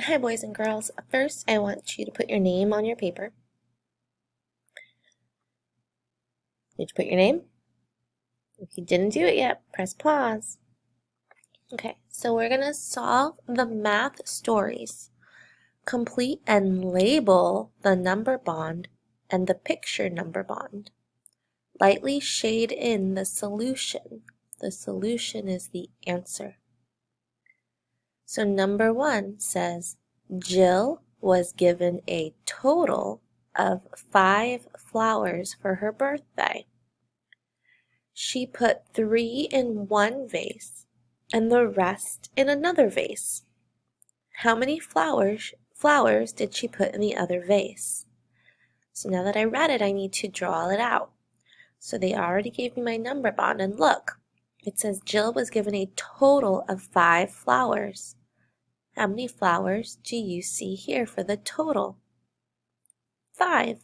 Hi, boys and girls. First, I want you to put your name on your paper. Did you put your name? If you didn't do it yet, press pause. Okay, so we're going to solve the math stories. Complete and label the number bond and the picture number bond. Lightly shade in the solution. The solution is the answer. So number 1 says, Jill was given a total of 5 flowers for her birthday. She put 3 in one vase and the rest in another vase. How many flowers did she put in the other vase? So now that I read it, I need to draw it out. So they already gave me my number bond, and look, it says Jill was given a total of 5 flowers. How many flowers do you see here for the total? 5.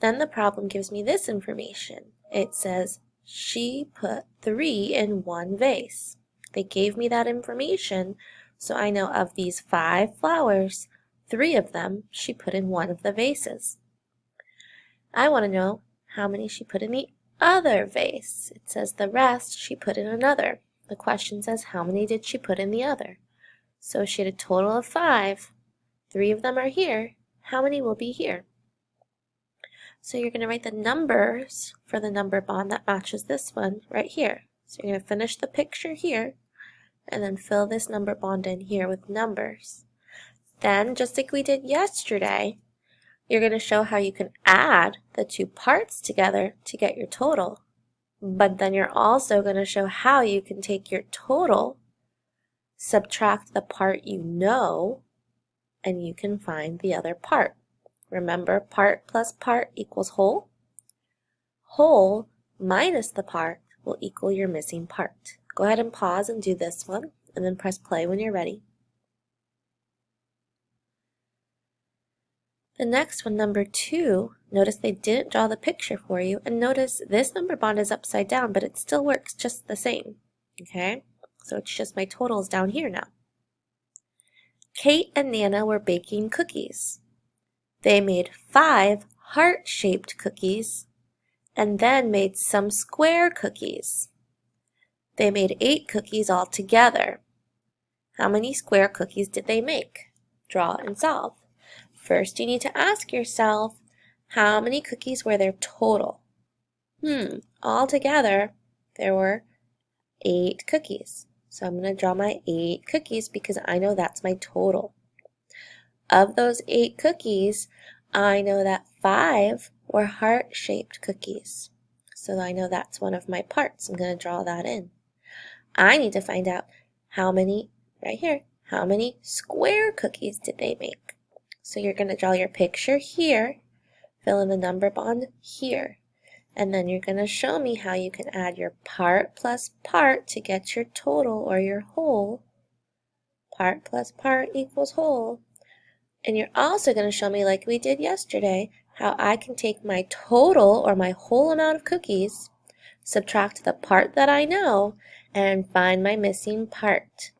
Then the problem gives me this information. It says she put 3 in one vase. They gave me that information, so I know of these 5 flowers, 3 of them she put in one of the vases. I want to know how many she put in the other vase. It says the rest she put in another. The question says how many did she put in the other? So she had a total of 5. 3 of them are here. How many will be here? So you're going to write the numbers for the number bond that matches this one right here. So you're going to finish the picture here and then fill this number bond in here with numbers. Then, just like we did yesterday, you're going to show how you can add the two parts together to get your total. But then you're also going to show how you can take your total, subtract the part you know, and you can find the other part. Remember, part plus part equals whole. Whole minus the part will equal your missing part. Go ahead and pause and do this one, and then press play when you're ready. The next one, number 2, notice they didn't draw the picture for you, and notice this number bond is upside down, but it still works just the same. Okay, so it's just my totals down here now. Kate and Nana were baking cookies. They made 5 heart-shaped cookies and then made some square cookies. They made 8 cookies altogether. How many square cookies did they make? Draw and solve. First, you need to ask yourself, how many cookies were there total? Altogether, there were 8 cookies. So I'm going to draw my 8 cookies because I know that's my total. Of those 8 cookies, I know that 5 were heart-shaped cookies. So I know that's one of my parts. I'm going to draw that in. I need to find out how many, right here, how many square cookies did they make? So you're going to draw your picture here, fill in the number bond here, and then you're going to show me how you can add your part plus part to get your total or your whole. Part plus part equals whole. And you're also going to show me, like we did yesterday, how I can take my total or my whole amount of cookies, subtract the part that I know, and find my missing part.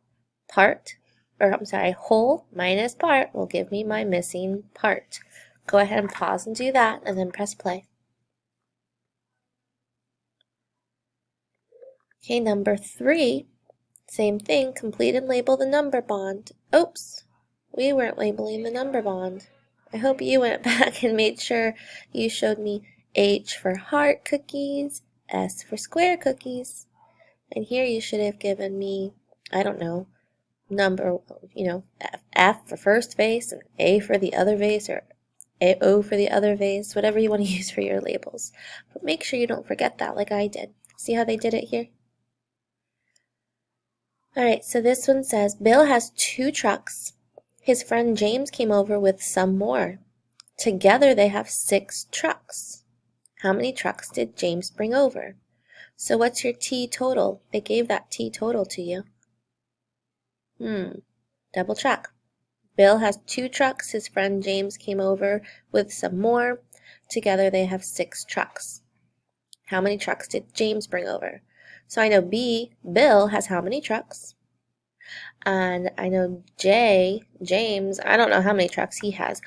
Whole minus part will give me my missing part. Go ahead and pause and do that, and then press play. Okay, number 3, same thing, complete and label the number bond. Oops, we weren't labeling the number bond. I hope you went back and made sure you showed me H for heart cookies, S for square cookies. And here you should have given me, I don't know, number, F for first vase and A for the other vase, or O for the other vase, whatever you want to use for your labels. But make sure you don't forget that like I did. See how they did it here? Alright, so this one says, Bill has 2 trucks. His friend James came over with some more. Together they have 6 trucks. How many trucks did James bring over? So what's your T total? They gave that T total to you. Double check. Bill has 2 trucks. His friend James came over with some more. Together they have 6 trucks. How many trucks did James bring over? So I know Bill has how many trucks? And I know James, I don't know how many trucks he has.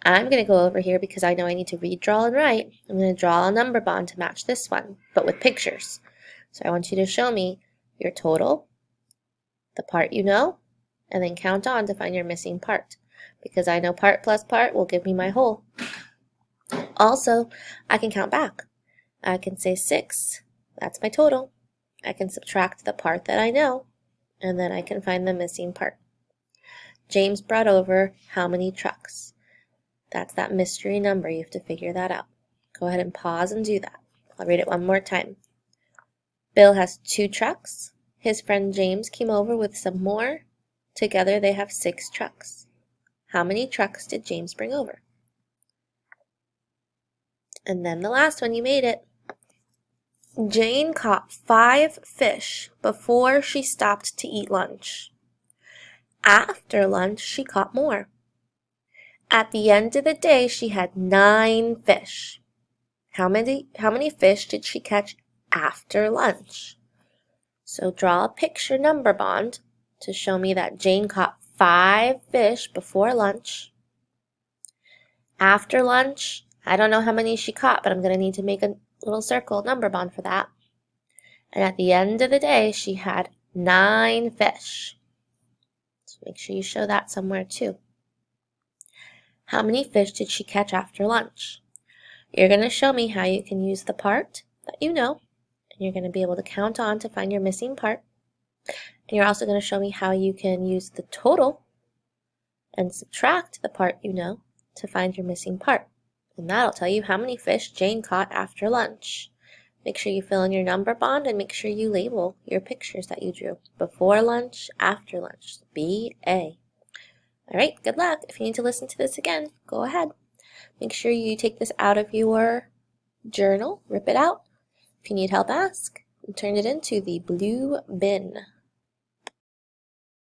I'm going to go over here because I know I need to read, draw, and write. I'm going to draw a number bond to match this one, but with pictures. So I want you to show me your total, the part you know, and then count on to find your missing part. Because I know part plus part will give me my whole. Also, I can count back. I can say 6, that's my total. I can subtract the part that I know, and then I can find the missing part. James brought over how many trucks? That's that mystery number. You have to figure that out. Go ahead and pause and do that. I'll read it one more time. Bill has 2 trucks. His friend James came over with some more. Together they have 6 trucks. How many trucks did James bring over? And then the last one, you made it. Jane caught 5 fish before she stopped to eat lunch. After lunch, she caught more. At the end of the day, she had 9 fish. How many fish did she catch after lunch? So draw a picture number bond to show me that Jane caught 5 fish before lunch. After lunch, I don't know how many she caught, but I'm going to need to make a little circle number bond for that. And at the end of the day, she had 9 fish. So make sure you show that somewhere too. How many fish did she catch after lunch? You're going to show me how you can use the part that you know, and you're going to be able to count on to find your missing part. And you're also going to show me how you can use the total and subtract the part you know to find your missing part. And that'll tell you how many fish Jane caught after lunch. Make sure you fill in your number bond and make sure you label your pictures that you drew. Before lunch, after lunch. B-A. All right, good luck. If you need to listen to this again, go ahead. Make sure you take this out of your journal, rip it out. If you need help, ask, and turn it into the blue bin.